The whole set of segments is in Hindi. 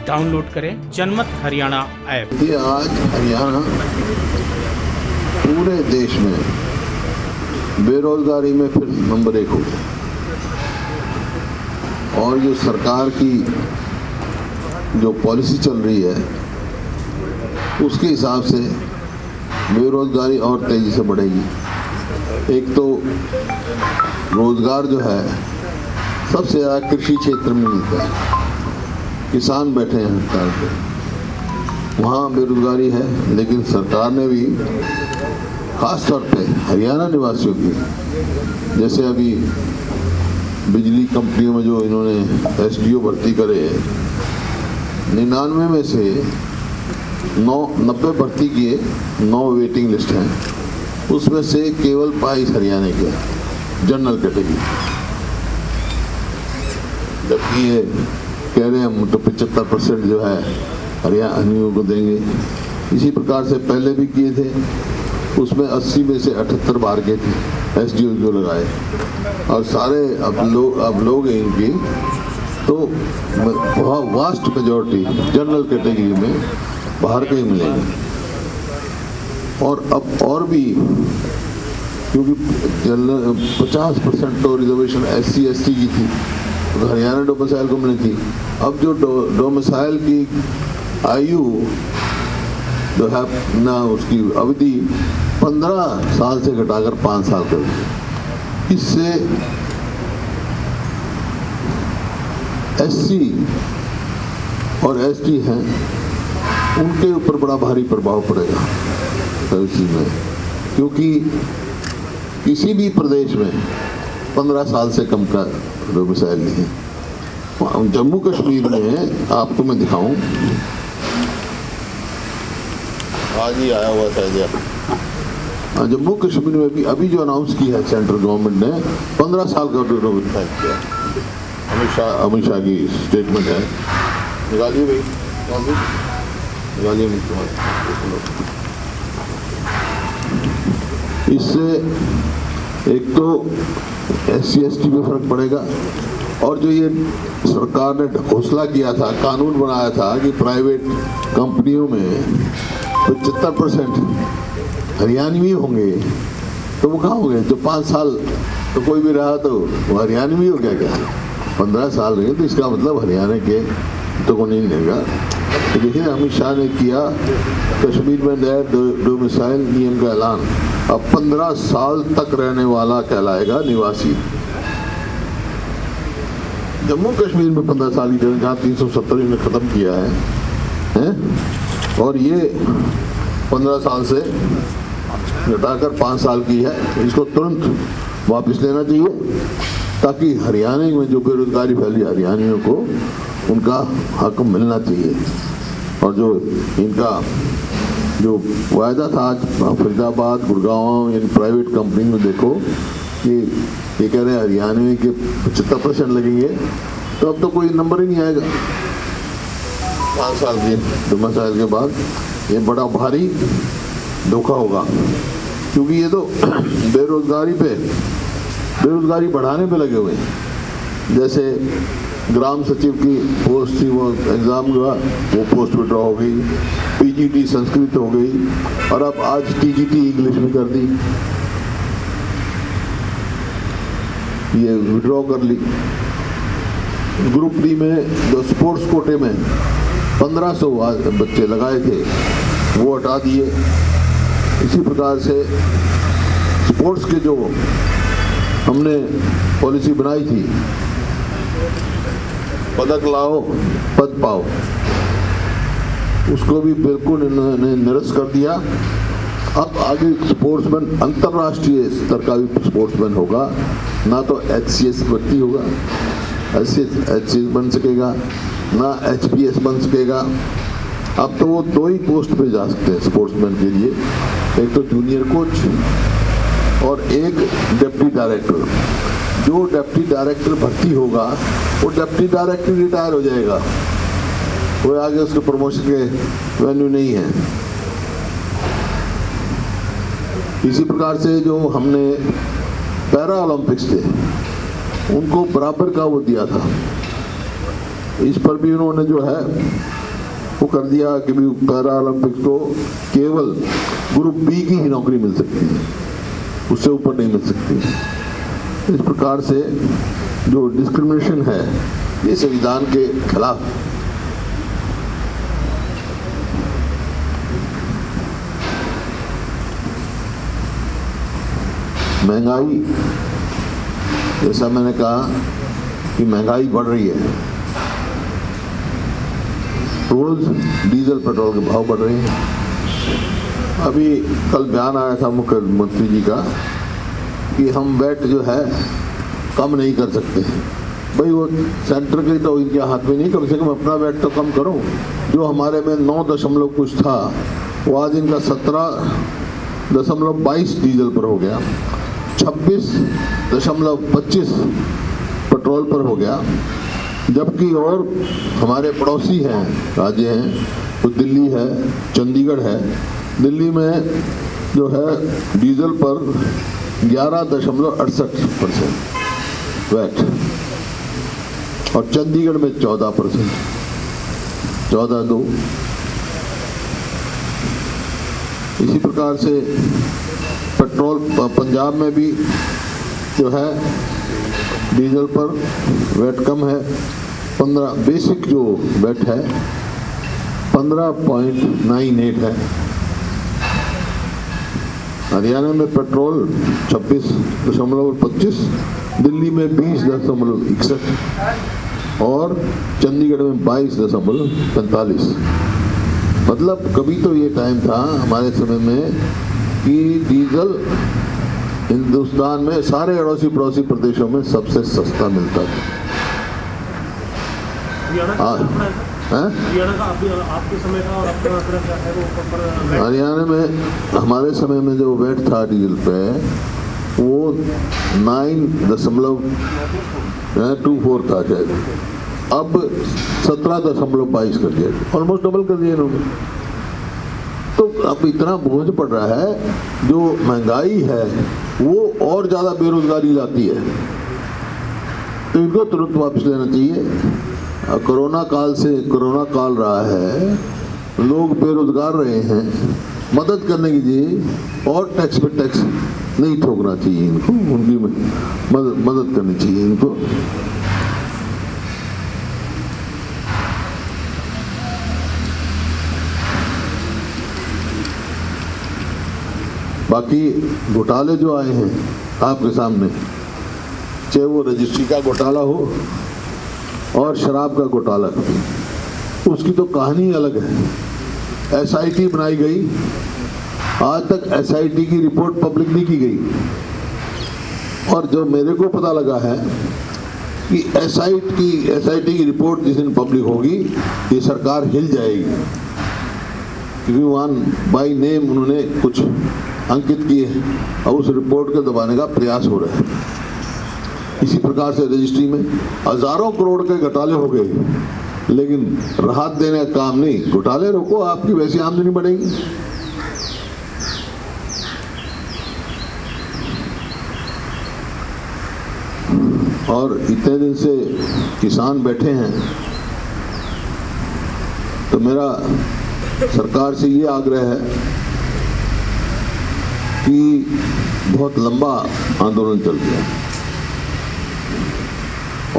डाउनलोड करें जनमत हरियाणा ऐप। ये आज हरियाणा पूरे देश में बेरोजगारी में फिर नंबर 1 हो गया और जो सरकार की जो पॉलिसी चल रही है उसके हिसाब से बेरोजगारी और तेजी से बढ़ेगी। एक तो रोजगार जो है सबसे ज़्यादा कृषि क्षेत्र में मिलता है, किसान बैठे हैं हड़ताल पे, वहाँ बेरोजगारी है। लेकिन सरकार ने भी खास तौर पे हरियाणा निवासियों की, जैसे अभी बिजली कंपनियों में जो इन्होंने SDO भर्ती करे 99 में से 90 भर्ती किए, 9 वेटिंग लिस्ट हैं, उसमें से केवल 22 हरियाणा के जनरल कैटेगरी, जबकि ये कह रहे हैं हम तो 75% जो है हरियाणियों को देंगे। इसी प्रकार से पहले भी किए थे, उसमें 80 में से 78 बाहर गए थे SDO जो लगाए, और सारे अब लोग हैं इनकी तो बहुत वास्ट मेजॉरिटी जनरल कैटेगरी में बाहर के ही मिलेंगे। और अब और भी, क्योंकि 50% तो रिजर्वेशन SC ST की थी, तो हरियाणा डोमिसाइल को मिली थी। अब जो डोमिसाइल की आयु जो है ना, उसकी अवधि 15 साल से घटाकर 5 साल कर दी। इससे SC और ST हैं, उनके ऊपर बड़ा भारी प्रभाव पड़ेगा इसी में, क्योंकि किसी भी प्रदेश में 15 साल से कम का डोमिसाइल नहीं है। जम्मू कश्मीर में आपको मैं दिखाऊं, आज ही आया हुआ था जम्मू कश्मीर में भी अभी जो अनाउंस किया है सेंट्रल गवर्नमेंट ने, 15 साल का डोमिसाइल किया। अमित शाह की स्टेटमेंट है, निकालिए भाई, निकालिए। इससे एक तो SC ST में फर्क पड़ेगा, और जो ये सरकार ने घोषणा किया था, कानून बनाया था कि प्राइवेट कंपनियों में 75% हरियाणवी होंगे, तो वो कहाँ हो गए? जो 5 साल तो कोई भी रहा तो वो हरियाणवी हो गया क्या? 15 साल रहे तो इसका मतलब हरियाणा के तो को नहीं लेगा। तो देखिए अमित शाह ने किया कश्मीर में नए डोमिसाइल नियम का ऐलान। अब 15 साल तक रहने वाला कहलाएगा निवासी। जम्मू कश्मीर में 15 साल की जगह जहाँ 370 ने खत्म किया है, और ये 15 साल से घटाकर 5 साल की है। इसको तुरंत वापस लेना चाहिए, ताकि हरियाणा में जो बेरोजगारी फैली हरियाणियों को उनका हक मिलना चाहिए। और जो इनका जो वायदा था आज Faridabad, Gurgaon, in private company में देखो कि ये कह रहे हैं हरियाणवी के 75% लगेंगे, तो अब तो कोई नंबर ही नहीं आएगा 5 साल के डोमिसाइल के बाद। ये बड़ा भारी धोखा होगा, क्योंकि ये तो बेरोजगारी बढ़ाने पे लगे हुए हैं। जैसे ग्राम सचिव की पोस्ट थी, वो एग्ज़ाम हुआ, वो पोस्ट विड्रॉ हो गई, PGT संस्कृत हो गई, और अब आज TGT इंग्लिश में कर दी, ये विड्रॉ कर ली। ग्रुप D में जो स्पोर्ट्स कोटे में 1500 बच्चे लगाए थे वो हटा दिए। इसी प्रकार से स्पोर्ट्स के जो हमने पॉलिसी बनाई थी, पदक लाओ पद पाओ, उसको भी बिल्कुल इन्होंने निरस्त कर दिया। अब आगे स्पोर्ट्समैन अंतर्राष्ट्रीय स्तर का भी स्पोर्ट्समैन होगा, ना तो HCS भर्ती होगा, HCS बन सकेगा, ना HPS बन सकेगा। अब तो वो 2 ही पोस्ट पे जा सकते हैं स्पोर्ट्समैन के लिए, एक तो जूनियर कोच और एक डिप्टी डायरेक्टर। जो डिप्टी डायरेक्टर भर्ती होगा वो डिप्टी डायरेक्टर रिटायर हो जाएगा, वो आगे उसके प्रमोशन के वेन्यू नहीं है। इसी प्रकार से जो हमने पैरा ओलंपिक्स थे उनको बराबर का वो दिया था, इस पर भी उन्होंने जो है वो कर दिया कि भी पैरा ओलंपिक्स को केवल ग्रुप बी की ही नौकरी मिल सकती है, उससे ऊपर नहीं मिल सकती। इस प्रकार से जो डिस्क्रिमिनेशन है ये संविधान के खिलाफ। महंगाई, जैसा मैंने कहा कि महंगाई बढ़ रही है, रोज डीजल पेट्रोल के भाव बढ़ रहे हैं। अभी कल बयान आया था मुख्यमंत्री जी का कि हम वैट जो है कम नहीं कर सकते। भाई वो सेंटर के तो इनके हाथ में नहीं, कम से कम अपना वैट तो कम करो। जो हमारे में 9 दशमलव कुछ था वो आज इनका 17.22 डीजल पर हो गया, 26.25 पेट्रोल पर हो गया। जबकि और हमारे पड़ोसी हैं, राज्य हैं, तो दिल्ली है, चंडीगढ़ है। दिल्ली में जो है डीजल पर 11.68% वैट और चंडीगढ़ में 14%, 14.2। इसी प्रकार से पेट्रोल पंजाब में भी जो है डीजल पर वैट कम है, 15 बेसिक जो वैट है 15.98 है। हरियाणा में पेट्रोल 26.25, दिल्ली में 20.61 और चंडीगढ़ में 22.45। मतलब कभी तो ये टाइम था हमारे समय में कि डीजल हिंदुस्तान में सारे अड़ोसी पड़ोसी प्रदेशों में सबसे सस्ता मिलता था। आपके समय का और आपका क्या है वो हरियाणा में हमारे समय में जो वैट था डीजल पे वो 9.24 था शायद, अब 17.22 कर दिया, ऑलमोस्ट डबल कर दिया इन्होंने। तो अब इतना बोझ पड़ रहा है, जो महंगाई है वो और ज़्यादा बेरोजगारी लाती है, तो इनको तुरंत वापस लेना चाहिए। कोरोना काल रहा है, लोग बेरोजगार रहे हैं, मदद करने की चाहिए और टैक्स पे टैक्स नहीं ठोकना चाहिए इनको, उनकी मदद करनी चाहिए इनको। बाकी घोटाले जो आए हैं आपके सामने, चाहे वो रजिस्ट्री का घोटाला हो और शराब का घोटाला, उसकी तो कहानी अलग है। एसआईटी बनाई गई, आज तक एसआईटी की रिपोर्ट पब्लिक नहीं की गई। और जो मेरे को पता लगा है कि एसआईटी की रिपोर्ट जिस दिन पब्लिक होगी ये सरकार हिल जाएगी, क्योंकि वहाँ बाई नेम उन्होंने कुछ अंकित किए हैं और उस रिपोर्ट को दबाने का प्रयास हो रहा है। इसी प्रकार से रजिस्ट्री में हजारों करोड़ के घोटाले हो गए, लेकिन राहत देने का काम नहीं। घोटाले रोको, आपकी वैसी आमदनी बढ़ेगी। और इतने दिन से किसान बैठे हैं, तो मेरा सरकार से ये आग्रह है कि बहुत लंबा आंदोलन चल गया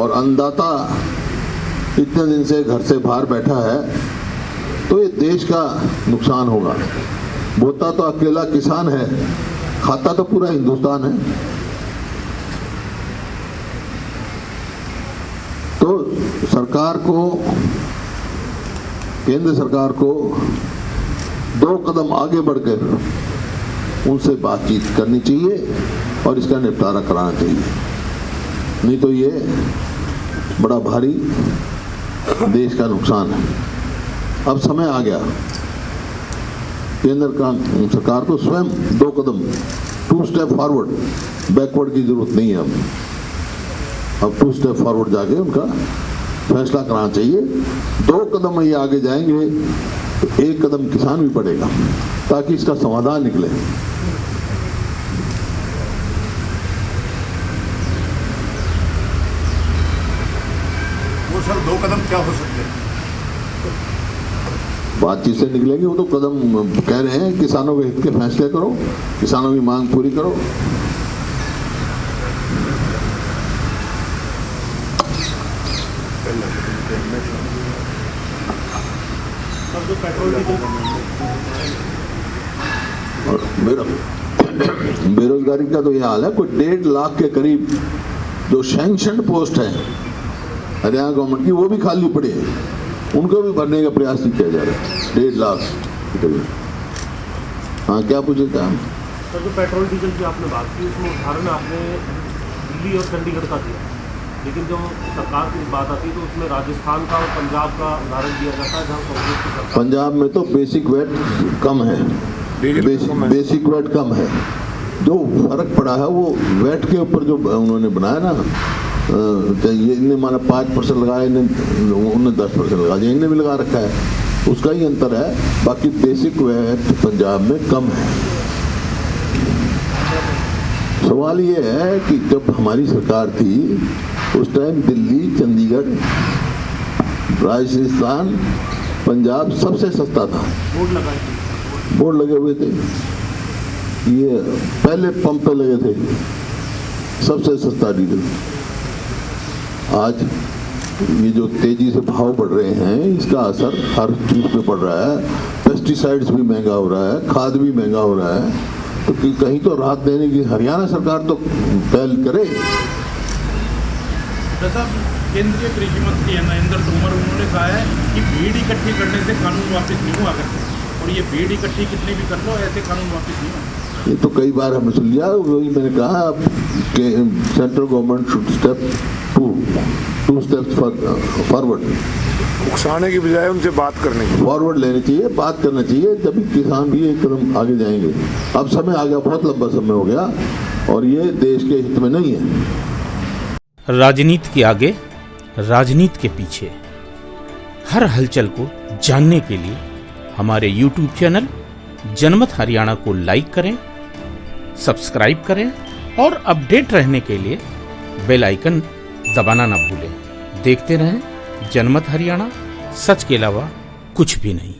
और अन्नदाता इतने दिन से घर से बाहर बैठा है, तो ये देश का नुकसान होगा। बोता तो अकेला किसान है, खाता तो पूरा हिंदुस्तान है। तो सरकार को, केंद्र सरकार को 2 कदम आगे बढ़कर उनसे बातचीत करनी चाहिए और इसका निपटारा कराना चाहिए। नहीं तो ये बड़ा भारी देश का नुकसान है। अब समय आ गया, केंद्र का सरकार को स्वयं 2 कदम, 2 स्टेप फॉरवर्ड, बैकवर्ड की जरूरत नहीं है। अब 2 स्टेप फॉरवर्ड जाके उनका फैसला कराना चाहिए। 2 कदम ये आगे जाएंगे तो 1 कदम किसान भी बढ़ेगा, ताकि इसका समाधान निकले। वो सर 2 कदम क्या हो सकते हैं? बातचीत से निकलेंगे। वो तो कदम कह रहे हैं किसानों के हित के फैसले करो, किसानों की मांग पूरी करो। अब जो पेट्रोल डीजल और बेरोजगारी का तो ये हाल है, कोई 1.5 लाख के करीब जो सैंक्शन पोस्ट है हरियाणा गवर्नमेंट की, वो भी खाली पड़ी है, उनको भी भरने का प्रयास नहीं किया जा रहा है। 1.5 लाख के करीब। हाँ, क्या पूछे क्या? सर, जो पेट्रोल डीजल की आपने बात की, उसमें उदाहरण आपने दिल्ली और चंडीगढ़ का दिया, लेकिन जो सरकार की बात आती है तो उसमें राजस्थान का और पंजाब का उदाहरण दिया जाता है, जहाँ कांग्रेस की सरकार। पंजाब में तो बेसिक वेट कम है, बेसिक वेट कम है। जो फर्क पड़ा है वो वेट के ऊपर जो उन्होंने बनाया ना, ये इनने माना 5% लगाया, उन्होंने 10% लगा दिया, इनने भी लगा रखा है, उसका ही अंतर है। बाकी बेसिक वेट पंजाब में कम है। सवाल ये है कि जब हमारी सरकार थी उस टाइम दिल्ली, चंडीगढ़, राजस्थान, पंजाब सबसे सस्ता था। बोर्ड लगे हुए थे, ये पहले पंप पे लगे थे, सबसे सस्ता डीजल। आज ये जो तेजी से भाव बढ़ रहे हैं, इसका असर हर चीज पे पड़ रहा है। पेस्टिसाइड्स भी महंगा हो रहा है, खाद भी महंगा हो रहा है, तो कहीं तो राहत देने की हरियाणा सरकार तो पहल करे। केंद्रीय कृषि मंत्री नरेंद्र तोमर, उन्होंने कहा है कि भीड़ इकट्ठी करने से कानून वापस नहीं हुआ करते, और ये भीड़ इकट्ठी कितनी भी कर लो, ऐसे कानून वापस नहीं हुआ। ये तो कई बार हमने सुन लिया, वही मैंने कहा कि central government should step two steps forward. उकसाने की बजाय उनसे बात करने की, फॉरवर्ड लेनी चाहिए, बात करना चाहिए, तभी किसान भी एक कदम आगे जाएंगे। अब समय आ गया, बहुत लंबा समय हो गया, और ये देश के हित में नहीं है। राजनीति के आगे, राजनीति के पीछे, हर हलचल को जानने के लिए हमारे YouTube चैनल जनमत हरियाणा को लाइक करें, सब्सक्राइब करें, और अपडेट रहने के लिए बेल आइकन दबाना ना भूलें। देखते रहें जनमत हरियाणा, सच के अलावा कुछ भी नहीं।